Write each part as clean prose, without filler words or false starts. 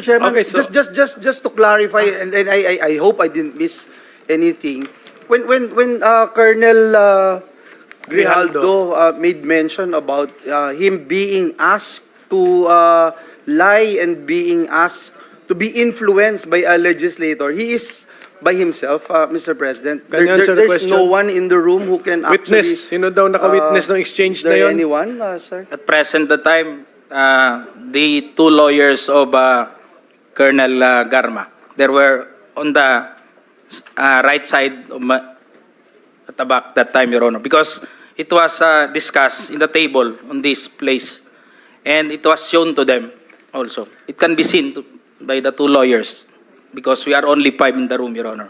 Chairman, Okay, so- just to clarify, and I hope I didn't miss anything. When Colonel Grijaldo made mention about him being asked to lie and being asked to be influenced by a legislator, he is by himself, Mr. President. Can you answer the There's question? no one in the room who can actually... Witness. Sino daw naka-witness ng exchange Is na there yun? anyone, sir? At present the time, the two lawyers of Colonel Garma, they were on the right side of at the back that time, Your Honor, because it was discussed in the table on this place, and it was shown to them also. It can be seen by the two lawyers, because we are only 5 in the room, Your Honor.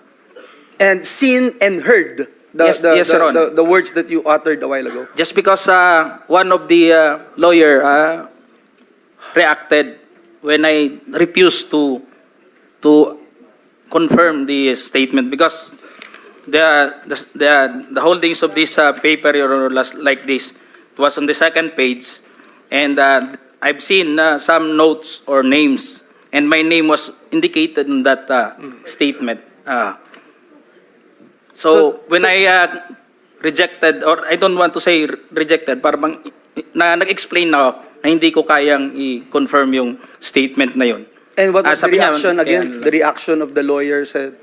And seen and heard Yes, Your Honor. the words that you uttered a while ago. Just because one of the lawyer reacted when I refused to confirm the statement, because the holdings of this paper, Your Honor, like this, it was on the second page, and I've seen some notes or names, and my name was indicated in that statement. So when I rejected, or I don't want to say rejected, parang nag-explain na ako na hindi ko kayang i-confirm yung statement na yun. And what was the Sabi niya, reaction again? The reaction of the lawyer said,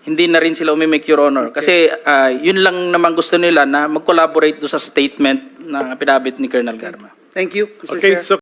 Hindi na rin sila umimik, Your Honor. Kasi yun lang naman gusto nila na mag-collaborate do sa statement na pinabit ni Colonel Garma. thank you, Mr. Okay, Chair. so